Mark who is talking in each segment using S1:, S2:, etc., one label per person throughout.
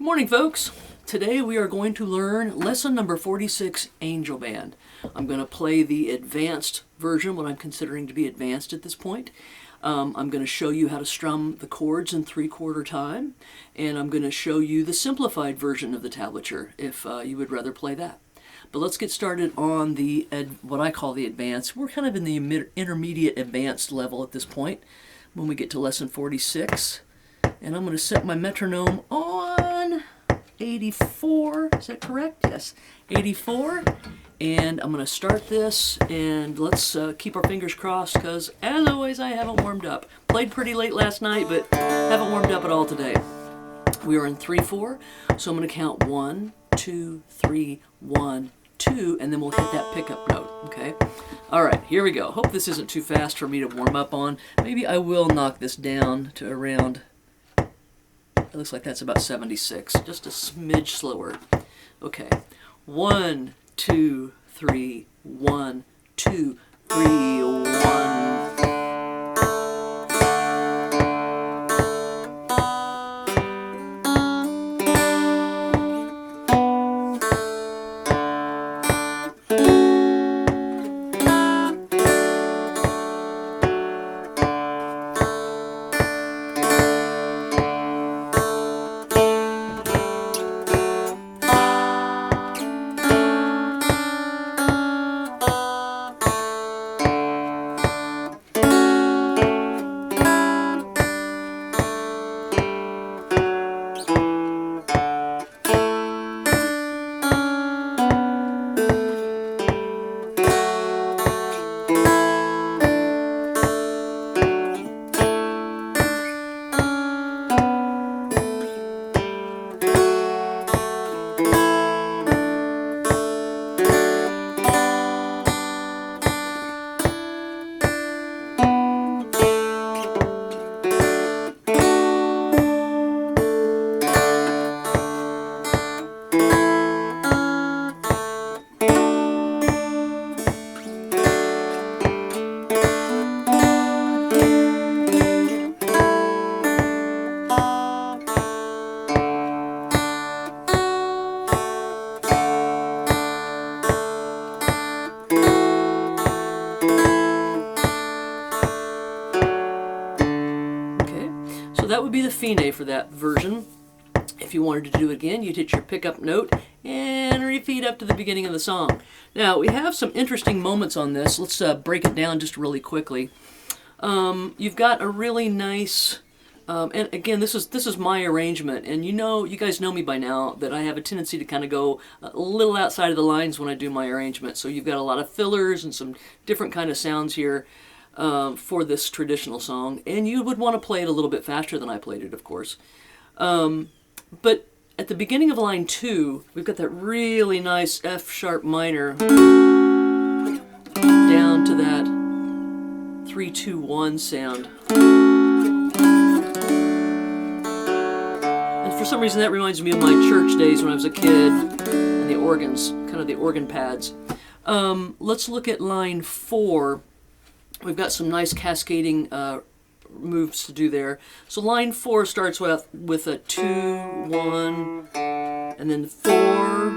S1: Good morning, folks. Today we are going to learn lesson number 46, Angel Band. I'm going to play the advanced version, what I'm considering to be advanced at this point. I'm going to show you how to strum the chords in 3/4 time, and I'm going to show you the simplified version of the tablature if you would rather play that. But let's get started on the what I call the advanced. We're kind of in the intermediate advanced level at this point when we get to lesson 46. And I'm going to set my metronome on 84. Is that correct? Yes, 84. And I'm going to start this, and let's keep our fingers crossed because, as always, I haven't warmed up. Played pretty late last night, but haven't warmed up at all today. We are in 3/4, so I'm going to count 1, 2, 3, 1, 2, and then we'll hit that pickup note, okay? All right, here we go. Hope this isn't too fast for me to warm up on. Maybe I will knock this down to around, it looks like that's about 76, just a smidge slower. Okay, 1, 2, 3, 1, 2, 3, 1. That would be the fine for that version. If you wanted to do it again, you'd hit your pickup note and repeat up to the beginning of the song. Now, we have some interesting moments on this. Let's break it down just really quickly. You've got a really nice, and again, this is my arrangement, and you guys know me by now that I have a tendency to kind of go a little outside of the lines when I do my arrangement. So you've got a lot of fillers and some different kind of sounds here. For this traditional song, and you would want to play it a little bit faster than I played it, of course. But at the beginning of line 2, we've got that really nice F sharp minor down to that 3-2-1 sound. And for some reason that reminds me of my church days when I was a kid and the organs, kind of the organ pads. Let's look at line 4. We've got some nice cascading moves to do there. So line 4 starts with a 2, 1, and then 4.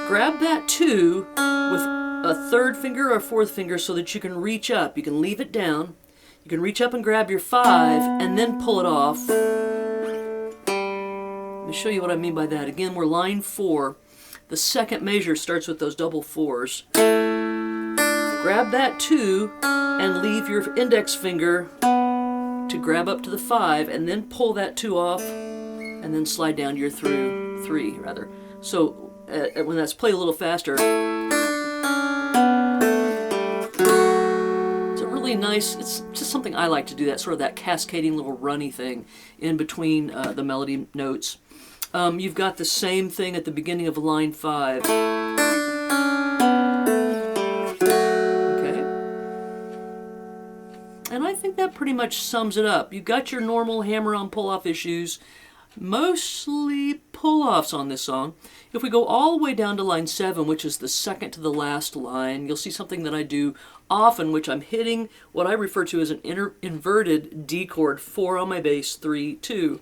S1: Grab that 2 with a 3rd finger or 4th finger so that you can reach up. You can leave it down. You can reach up and grab your 5 and then pull it off. Let me show you what I mean by that. Again, we're line 4. The second measure starts with those double 4s. Grab that 2 and leave your index finger to grab up to the 5 and then pull that 2 off and then slide down to your 3 rather. So when that's played a little faster, it's a really nice, it's just something I like to do, that sort of that cascading little runny thing in between the melody notes. You've got the same thing at the beginning of line 5. And I think that pretty much sums it up. You've got your normal hammer-on pull-off issues, mostly pull-offs on this song. If we go all the way down to line 7, which is the second to the last line, you'll see something that I do often, which I'm hitting what I refer to as an inverted D chord, 4 on my bass, 3, 2.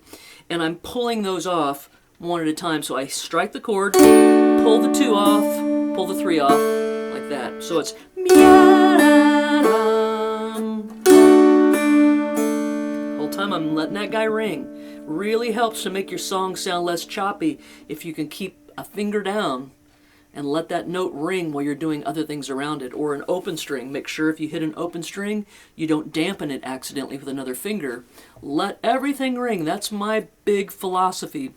S1: And I'm pulling those off one at a time. So I strike the chord, pull the 2 off, pull the 3 off, like that. So it's whole time I'm letting that guy ring. Really helps to make your song sound less choppy if you can keep a finger down and let that note ring while you're doing other things around it. Or an open string. Make sure if you hit an open string, you don't dampen it accidentally with another finger. Let everything ring. That's my big philosophy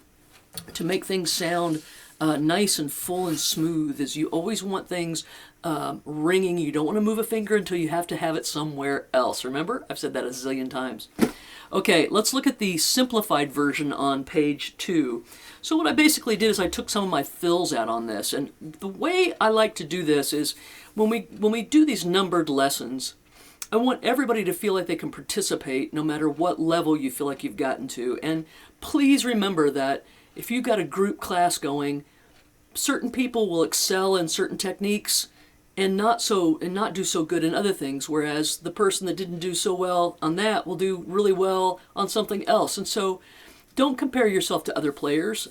S1: to make things sound nice and full and smooth. Is you always want things ringing. You don't want to move a finger until you have to have it somewhere else. Remember? I've said that a zillion times. Okay, let's look at the simplified version on page 2. So what I basically did is I took some of my fills out on this, and the way I like to do this is when we do these numbered lessons, I want everybody to feel like they can participate no matter what level you feel like you've gotten to. And please remember that if you've got a group class going, certain people will excel in certain techniques and not do so good in other things, whereas the person that didn't do so well on that will do really well on something else. And so don't compare yourself to other players.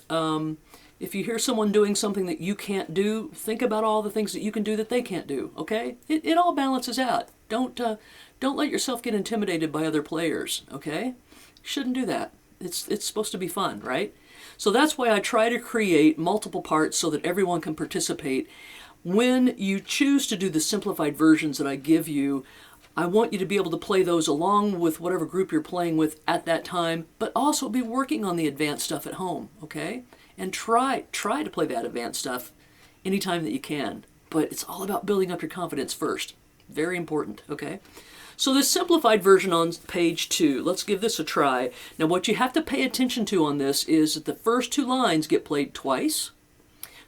S1: If you hear someone doing something that you can't do, think about all the things that you can do that they can't do, okay? It all balances out. Don't let yourself get intimidated by other players, okay? You shouldn't do that. It's supposed to be fun, right? So that's why I try to create multiple parts so that everyone can participate. When you choose to do the simplified versions that I give you, I want you to be able to play those along with whatever group you're playing with at that time, but also be working on the advanced stuff at home, okay? And try to play that advanced stuff anytime that you can. But it's all about building up your confidence first. Very important, okay? So this simplified version on page 2, let's give this a try. Now what you have to pay attention to on this is that the first 2 lines get played twice.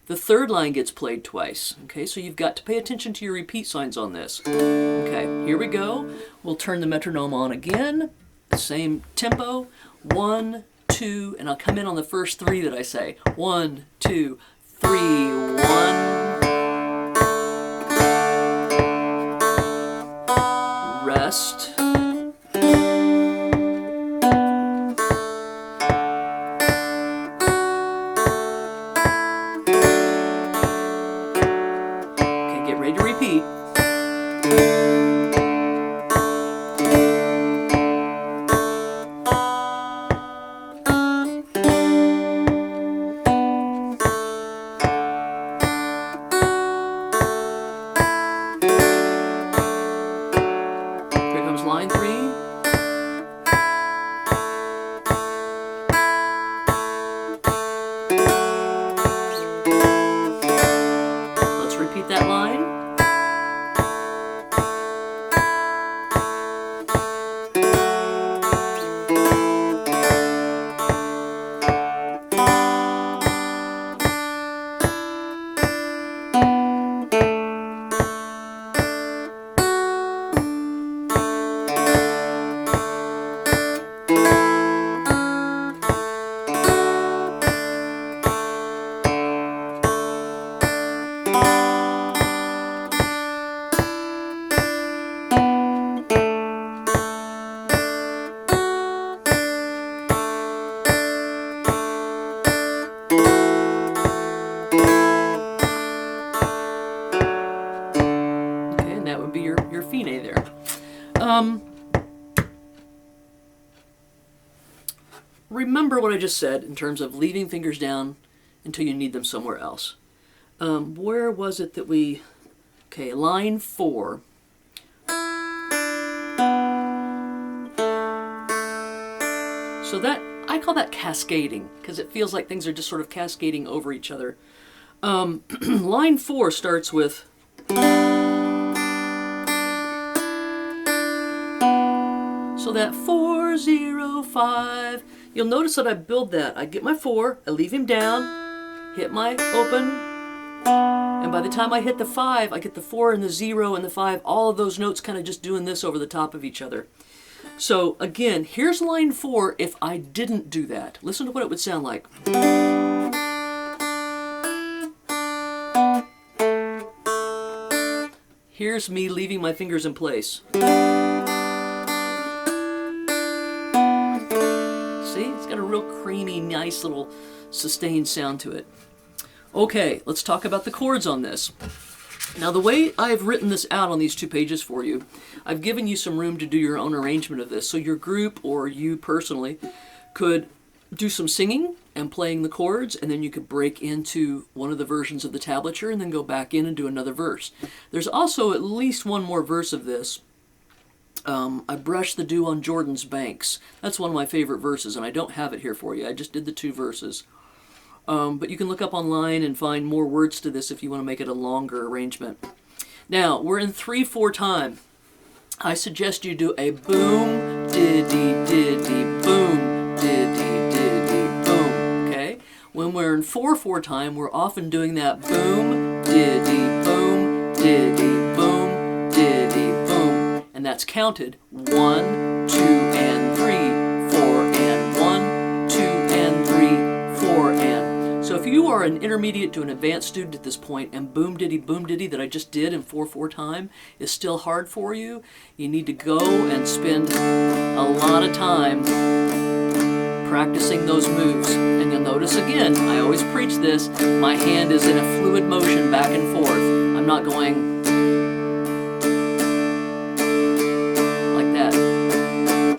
S1: The third line gets played twice. Okay, so you've got to pay attention to your repeat signs on this. Okay, here we go. We'll turn the metronome on again. Same tempo. 1, 2, and I'll come in on the first 3 that I say. 1, 2, 3, 1. Rest. Ready to repeat. Here comes line 3. Let's repeat that line. Your fine there. Remember what I just said in terms of leaving fingers down until you need them somewhere else. Where was it that we... Okay, line 4. So that, I call that cascading, because it feels like things are just sort of cascading over each other. Line 4 starts with... So that 4, 0, 5, you'll notice that I build that. I get my 4, I leave him down, hit my open, and by the time I hit the 5, I get the 4 and the 0 and the 5, all of those notes kind of just doing this over the top of each other. So again, here's line 4 if I didn't do that. Listen to what it would sound like. Here's me leaving my fingers in place. See, it's got a real creamy, nice nice little sustained sound to it. Okay, let's talk about the chords on this. Now, the way I've written this out on these 2 pages for you, I've given you some room to do your own arrangement of this. So your group or you personally could do some singing and playing the chords, and then you could break into one of the versions of the tablature and then go back in and do another verse. There's also at least one more verse of this. I brushed the dew on Jordan's banks. That's one of my favorite verses, and I don't have it here for you. I just did the 2 verses. But you can look up online and find more words to this if you want to make it a longer arrangement. Now, we're in 3/4 time. I suggest you do a boom, diddy, diddy, boom, diddy, diddy, boom, okay? When we're in 4/4 time, we're often doing that boom, diddy, boom, diddy, boom, diddy, boom. And that's counted 1, 2, and 3, 4, and 1, 2, and 3, 4, and. So if you are an intermediate to an advanced student at this point and boom diddy that I just did in 4/4 time is still hard for you, you need to go and spend a lot of time practicing those moves. And you'll notice again, I always preach this, my hand is in a fluid motion back and forth. I'm not going like that.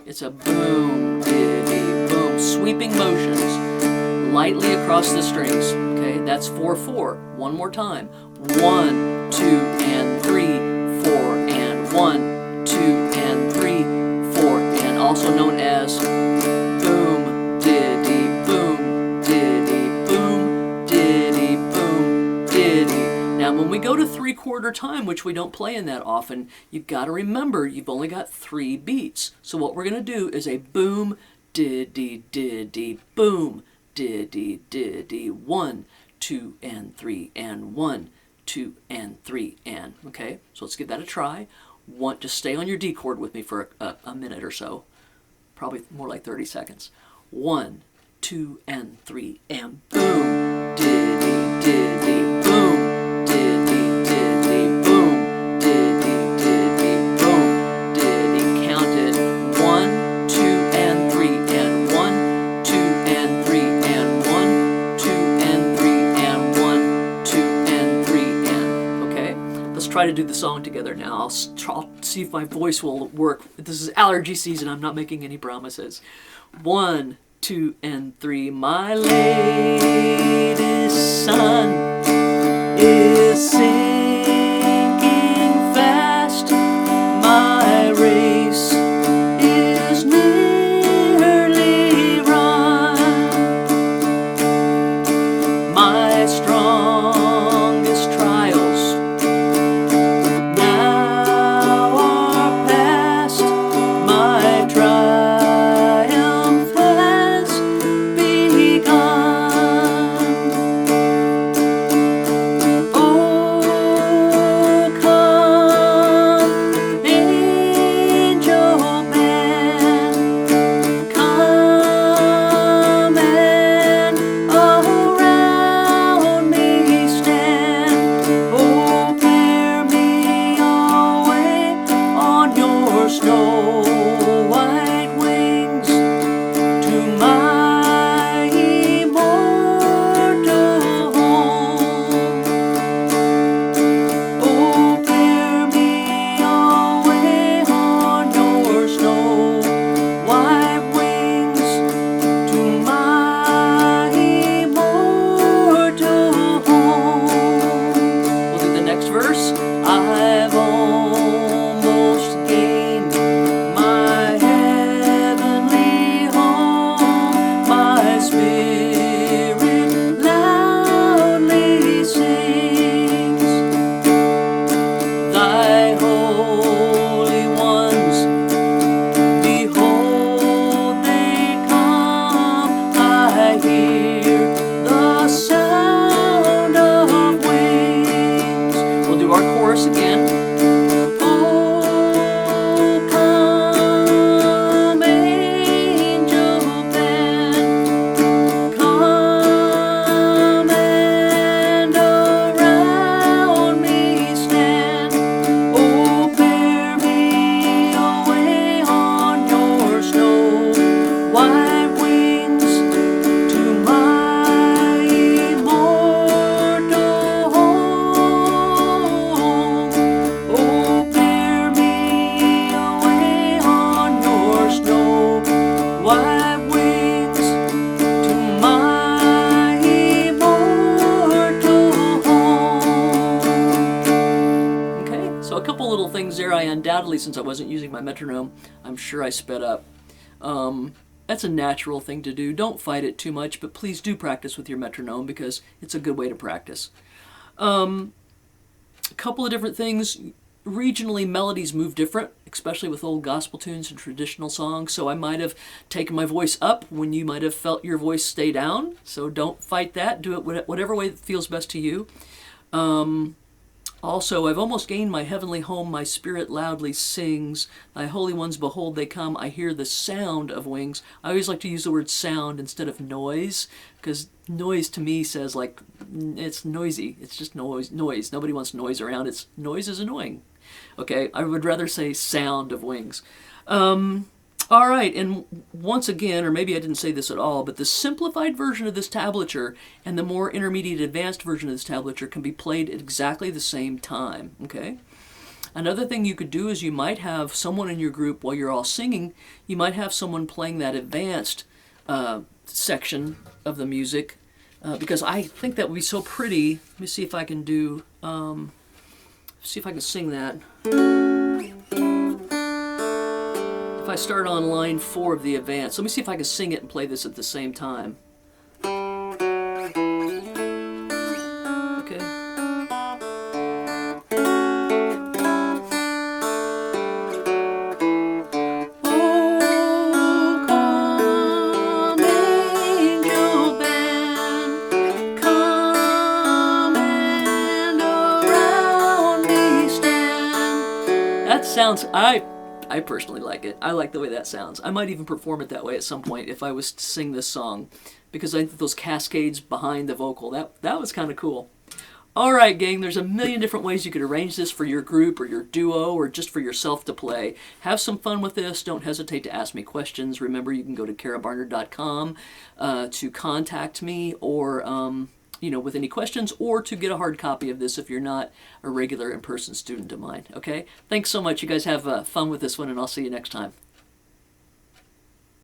S1: It's a boom, diddy, boom, sweeping motions lightly across the strings. Okay, that's 4/4. One more time. 1, 2, and 3, 4, and 1, 2, and 3, 4, and also known as boom, diddy, boom, diddy, boom, diddy, boom, diddy. Now, when we go to 3/4 time, which we don't play in that often, you've got to remember you've only got 3 beats. So what we're going to do is a boom, diddy, diddy, boom, diddy, diddy, 1, 2, and 3, and 1, 2, and 3, and. Okay, so let's give that a try. Just stay on your D chord with me for a minute or so, probably more like 30 seconds. 1, 2, and 3, and boom, diddy, diddy, boom, diddy, diddy, boom, diddy, diddy, boom, diddy. Counted 1, 2, and 3, and 1, 2, and 3, and 1, 2, and 3, and 1, 2, and 3, and. Okay, let's try to do the song together now. I'll see if my voice will work. This is allergy season. I'm not making any promises. 1, 2, and 3. My latest son is sinking fast. My race is nearly run. My strongest trials now are past. My triumph has begun. Oh, I undoubtedly, since I wasn't using my metronome, I'm sure I sped up. That's a natural thing to do. Don't fight it too much, but please do practice with your metronome because it's a good way to practice. A couple of different things. Regionally, melodies move different, especially with old gospel tunes and traditional songs, so I might have taken my voice up when you might have felt your voice stay down, so don't fight that. Do it whatever way that feels best to you. Also, I've almost gained my heavenly home, my spirit loudly sings. Thy holy ones, behold, they come. I hear the sound of wings. I always like to use the word sound instead of noise, because noise to me says like, it's noisy. It's just noise. Nobody wants noise around. Noise is annoying. Okay, I would rather say sound of wings. All right, and once again, or maybe I didn't say this at all, but the simplified version of this tablature and the more intermediate advanced version of this tablature can be played at exactly the same time, okay? Another thing you could do is you might have someone in your group, while you're all singing, you might have someone playing that advanced section of the music, because I think that would be so pretty. Let me see if I can do, see if I can sing that. If I start on line 4 of the advance, let me see if I can sing it and play this at the same time. Okay. Oh, come, angel band, come and around me stand. That sounds, I personally like it. I like the way that sounds. I might even perform it that way at some point if I was to sing this song, because I think those cascades behind the vocal, that was kind of cool. All right, gang, there's a million different ways you could arrange this for your group or your duo or just for yourself to play. Have some fun with this. Don't hesitate to ask me questions. Remember, you can go to karabarnard.com to contact me or with any questions, or to get a hard copy of this if you're not a regular in-person student of mine, okay? Thanks so much. You guys have fun with this one, and I'll see you next time.